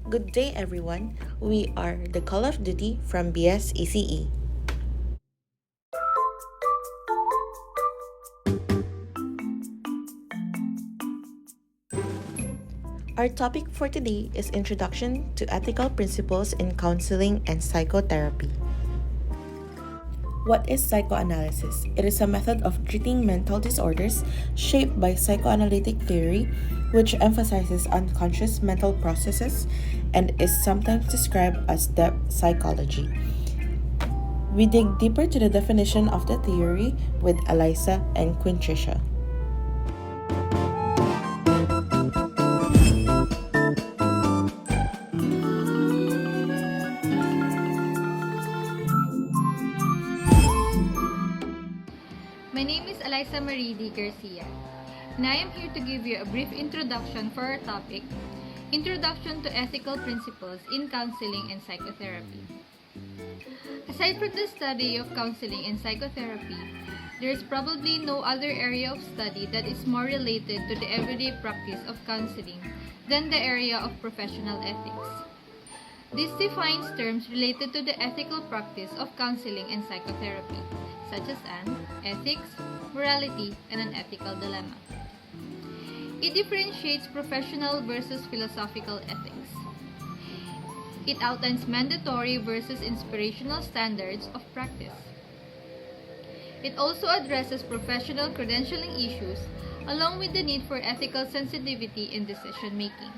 Good day, everyone. We are the Call of Duty from BSECE. Our topic for today is Introduction to Ethical Principles in Counseling and Psychotherapy. What is psychoanalysis? It is a method of treating mental disorders shaped by psychoanalytic theory, which emphasizes unconscious mental processes and is sometimes described as depth psychology. We dig deeper to the definition of the theory with Alyssa and Queentricia. My name is Alyssa Garcia, and I am here to give you a brief introduction for our topic, Introduction to Ethical Principles in Counseling and Psychotherapy. Aside from the study of counseling and psychotherapy, there is probably no other area of study that is more related to the everyday practice of counseling than the area of professional ethics. This defines terms related to the ethical practice of counseling and psychotherapy, such as ethics, morality, and an ethical dilemma. It differentiates professional versus philosophical ethics. It outlines mandatory versus inspirational standards of practice. It also addresses professional credentialing issues along with the need for ethical sensitivity in decision making.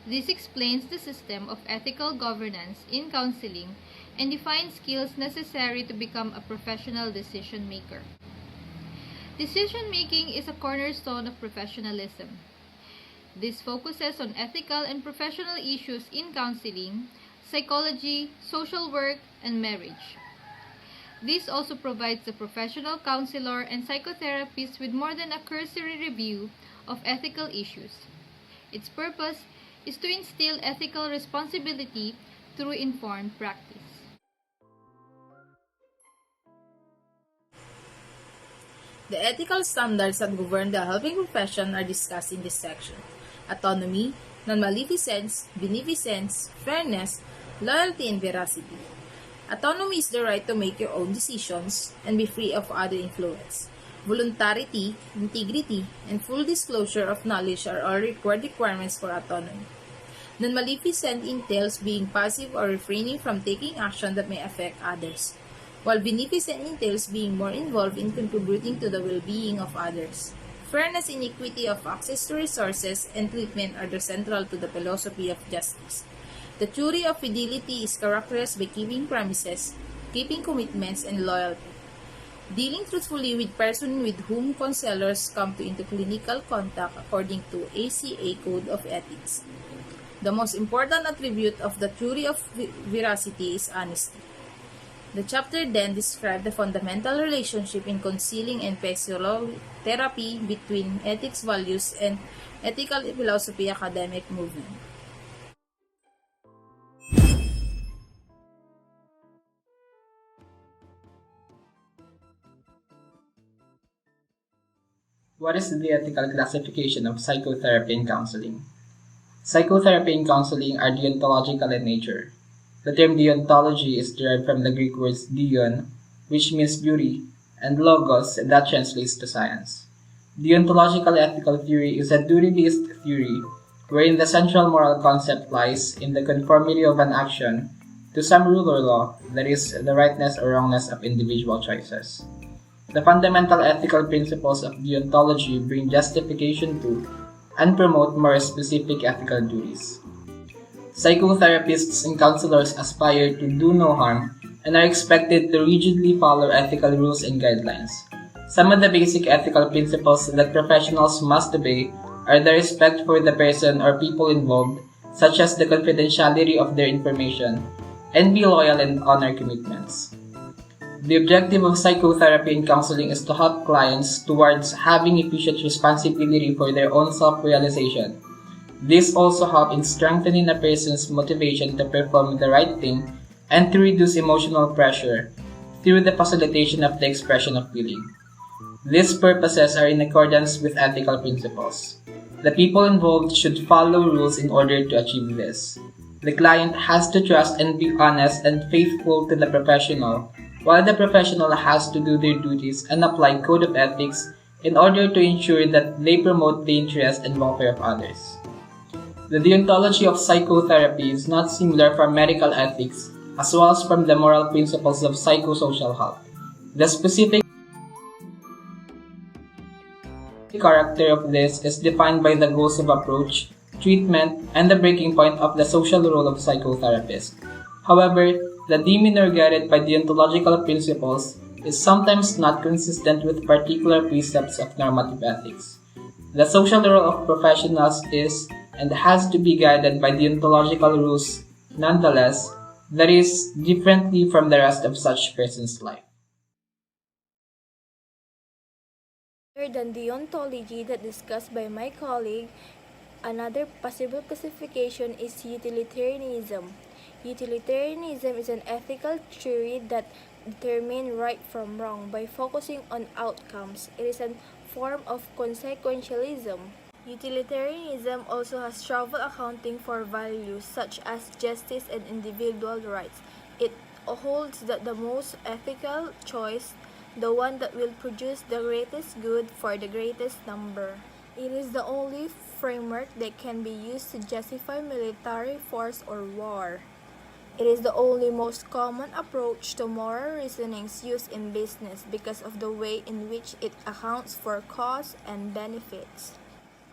This explains the system of ethical governance in counseling and defines skills necessary to become a professional decision maker. Decision making is a cornerstone of professionalism. This focuses on ethical and professional issues in counseling, psychology, social work, and marriage. This also provides the professional counselor and psychotherapist with more than a cursory review of ethical issues. Its purpose is to instill ethical responsibility through informed practice. The ethical standards that govern the helping profession are discussed in this section. Autonomy, non-maleficence, beneficence, fairness, loyalty, and veracity. Autonomy is the right to make your own decisions and be free of other influence. Voluntarity, integrity, and full disclosure of knowledge are all required requirements for autonomy. Non-maleficent entails being passive or refraining from taking action that may affect others, while beneficent entails being more involved in contributing to the well-being of others. Fairness and equity of access to resources and treatment are the central to the philosophy of justice. The theory of fidelity is characterized by keeping promises, keeping commitments, and loyalty. Dealing truthfully with persons with whom counselors come into clinical contact according to ACA Code of Ethics. The most important attribute of the theory of veracity is honesty. The chapter then describes the fundamental relationship in counseling and psychotherapy between ethics values and ethical philosophy academic movement. What is the ethical classification of psychotherapy and counseling? Psychotherapy and counseling are deontological in nature. The term deontology is derived from the Greek words deon, which means duty, and logos, that translates to science. Deontological ethical theory is a duty-based theory wherein the central moral concept lies in the conformity of an action to some rule or law, that is, the rightness or wrongness of individual choices. The fundamental ethical principles of deontology bring justification to and promote more specific ethical duties. Psychotherapists and counselors aspire to do no harm and are expected to rigidly follow ethical rules and guidelines. Some of the basic ethical principles that professionals must obey are the respect for the person or people involved, such as the confidentiality of their information, and be loyal and honor commitments. The objective of psychotherapy and counseling is to help clients towards having efficient responsibility for their own self-realization. This also helps in strengthening a person's motivation to perform the right thing and to reduce emotional pressure through the facilitation of the expression of feeling. These purposes are in accordance with ethical principles. The people involved should follow rules in order to achieve this. The client has to trust and be honest and faithful to the professional, while the professional has to do their duties and apply code of ethics in order to ensure that they promote the interest and welfare of others. The deontology of psychotherapy is not similar from medical ethics, as well as from the moral principles of psychosocial health. The specific character of this is defined by the goals of approach, treatment, and the breaking point of the social role of psychotherapist. However, the demeanor guided by deontological principles is sometimes not consistent with particular precepts of normative ethics. The social role of professionals is and has to be guided by deontological rules. Nonetheless, that is differently from the rest of such person's life. Other than deontology that discussed by my colleague, another possible classification is utilitarianism. Utilitarianism is an ethical theory that determines right from wrong by focusing on outcomes. It is a form of consequentialism. Utilitarianism also has trouble accounting for values such as justice and individual rights. It holds that the most ethical choice, the one that will produce the greatest good for the greatest number. It is the only framework that can be used to justify military force or war. It is the only most common approach to moral reasonings used in business because of the way in which it accounts for costs and benefits.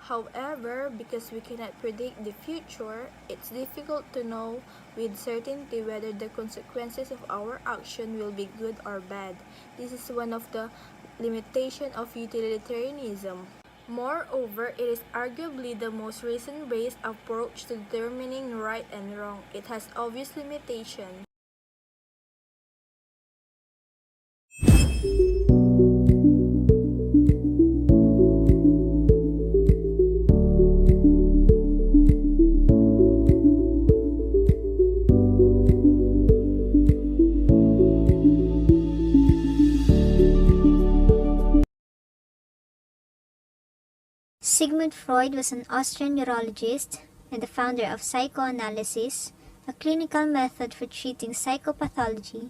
However, because we cannot predict the future, it's difficult to know with certainty whether the consequences of our action will be good or bad. This is one of the limitations of utilitarianism. Moreover, it is arguably the most reason-based approach to determining right and wrong. It has obvious limitations. Sigmund Freud was an Austrian neurologist and the founder of psychoanalysis, a clinical method for treating psychopathology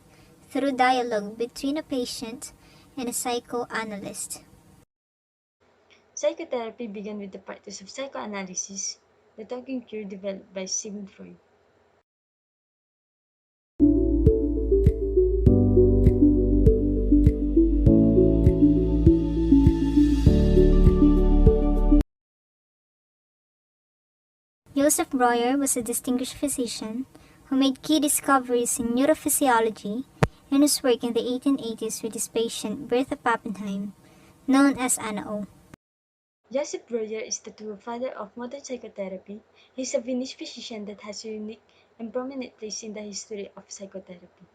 through dialogue between a patient and a psychoanalyst. Psychotherapy began with the practice of psychoanalysis, the talking cure developed by Sigmund Freud. Joseph Breuer was a distinguished physician who made key discoveries in neurophysiology and whose work in the 1880s with his patient Bertha Pappenheim, known as Anna O. Joseph Breuer is the true father of modern psychotherapy. He is a Finnish physician that has a unique and prominent place in the history of psychotherapy.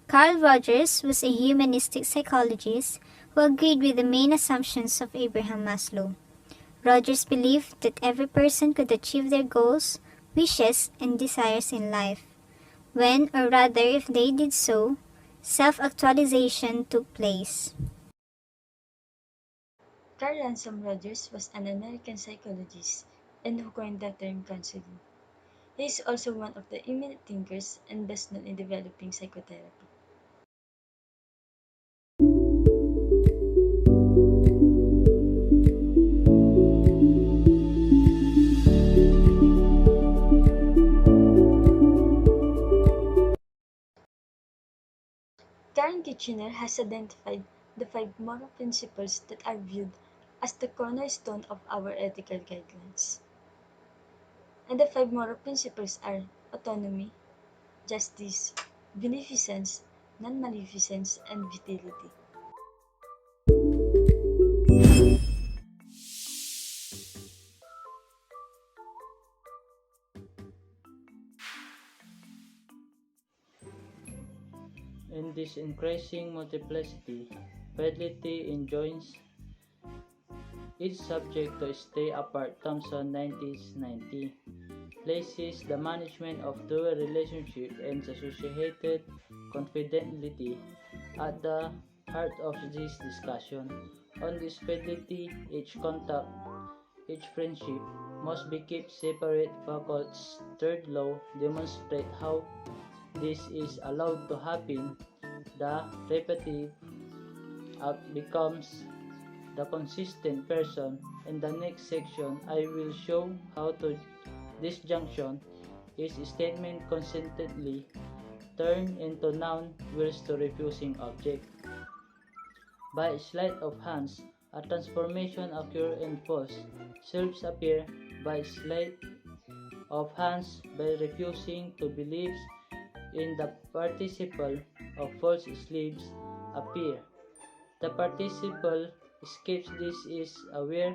Carl Rogers was a humanistic psychologist who agreed with the main assumptions of Abraham Maslow. Rogers believed that every person could achieve their goals, wishes, and desires in life, when, or rather if they did so, self-actualization took place. Carl Ransom Rogers was an American psychologist and who coined the term counseling. He is also one of the eminent thinkers and best known in developing psychotherapy. Karen Kitchener has identified the 5 moral principles that are viewed as the cornerstone of our ethical guidelines. And the 5 moral principles are autonomy, justice, beneficence, non-maleficence, and utility. In this increasing multiplicity, fidelity enjoins each subject to stay apart. Tongson 1990. places the management of dual relationship and associated confidentiality at the heart of this discussion. On this fidelity, each contact, each friendship must be kept separate. Foucault's third law demonstrates how this is allowed to happen. The repetitive act becomes the consistent person. In the next section, I will show how to disjunction is statement consistently turned into noun whilst to refusing object. By sleight of hands, a transformation occurs in false selves appear. By sleight of hands, by refusing to believe in the participle of false slaves appear. The participle escapes. This is aware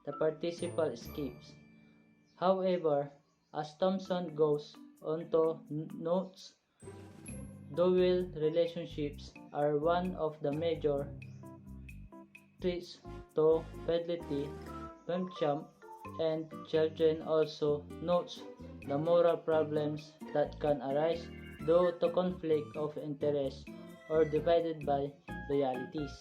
the participle escapes. However, as Tongson goes on to notes, dual relationships are one of the major threats to fidelity. Pemchamp and children also notes the moral problems that can arise due to conflict of interest or divided by loyalties.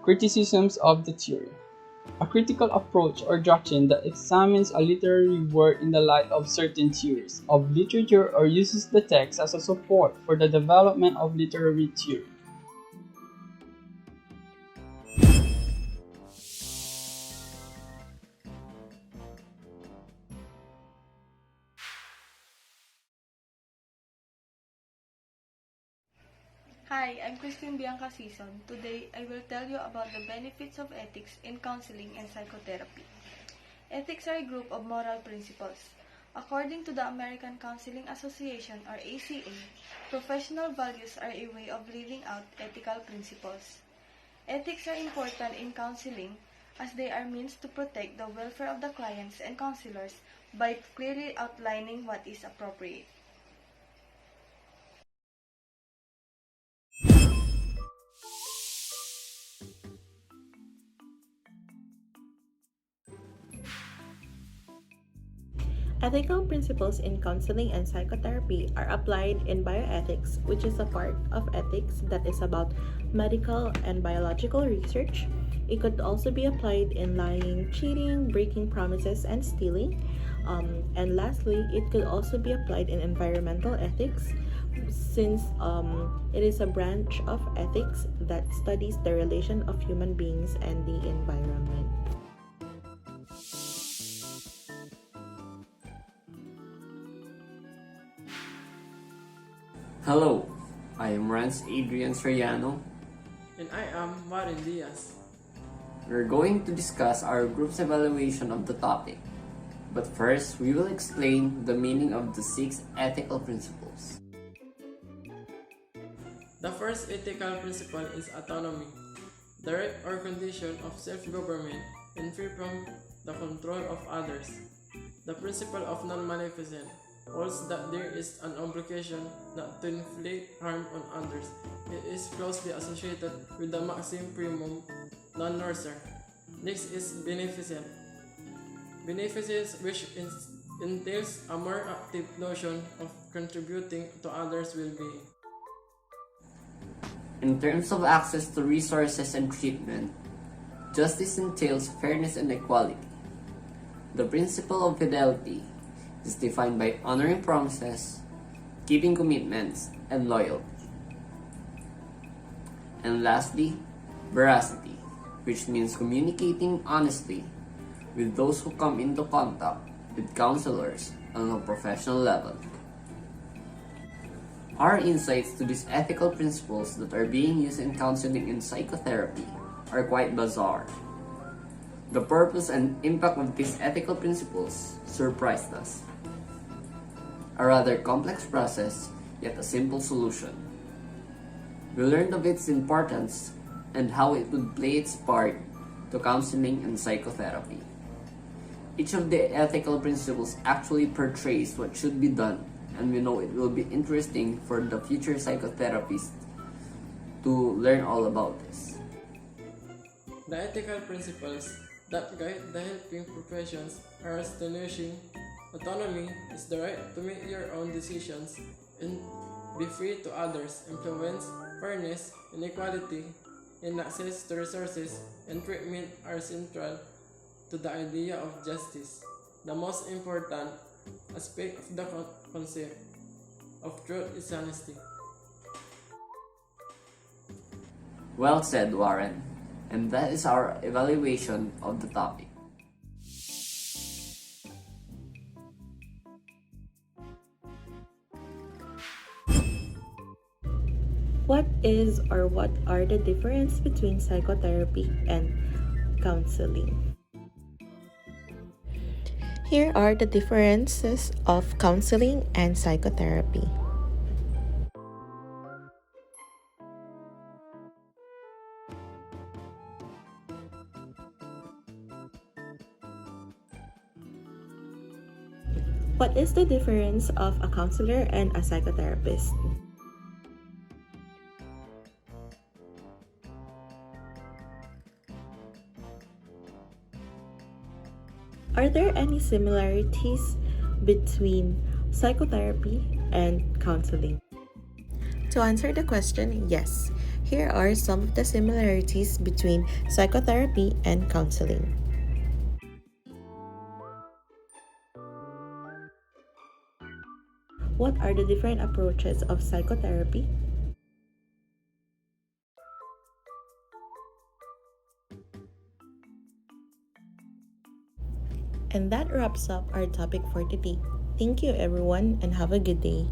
Criticisms of the theory. A critical approach or doctrine that examines a literary work in the light of certain theories of literature or uses the text as a support for the development of literary theory. Hi, I'm Kristine Bianca Sison. Today, I will tell you about the benefits of ethics in counseling and psychotherapy. Ethics are a group of moral principles. According to the American Counseling Association or ACA, professional values are a way of living out ethical principles. Ethics are important in counseling as they are means to protect the welfare of the clients and counselors by clearly outlining what is appropriate. Ethical principles in counseling and psychotherapy are applied in bioethics, which is a part of ethics that is about medical and biological research. It could also be applied in lying, cheating, breaking promises, and stealing. And lastly, it could also be applied in environmental ethics, since it is a branch of ethics that studies the relation of human beings and the environment. Hello, I am Renz Adrian Soriano. And I am Marin Diaz. We're going to discuss our group's evaluation of the topic. But first, we will explain the meaning of the 6 ethical principles. The first ethical principle is autonomy, the right or condition of self-government and free from the control of others. The principle of non-maleficence holds that there is an obligation not to inflict harm on others. It is closely associated with the maxim primum non nocere. Next is beneficence. Beneficence, which entails a more active notion of contributing to others' well-being. In terms of access to resources and treatment, justice entails fairness and equality. The principle of fidelity is defined by honoring promises, keeping commitments, and loyalty. And lastly, veracity, which means communicating honestly with those who come into contact with counselors on a professional level. Our insights to these ethical principles that are being used in counseling and psychotherapy are quite bizarre. The purpose and impact of these ethical principles surprised us. A rather complex process, yet a simple solution. We learned of its importance and how it would play its part to counseling and psychotherapy. Each of the ethical principles actually portrays what should be done, and we know it will be interesting for the future psychotherapists to learn all about this. The ethical principles that guide the helping professions are astonishing. Autonomy is the right to make your own decisions and be free to others. Influence, fairness, inequality, and access to resources and treatment are central to the idea of justice. The most important aspect of the concept of truth is honesty. Well said, Warren. And that is our evaluation of the topic. What is or what are the difference between psychotherapy and counseling? Here are the differences of counseling and psychotherapy. What is the difference of a counselor and a psychotherapist? Are there any similarities between psychotherapy and counseling? To answer the question, yes. Here are some of the similarities between psychotherapy and counseling. What are the different approaches of psychotherapy? And that wraps up our topic for today. Thank you everyone and have a good day.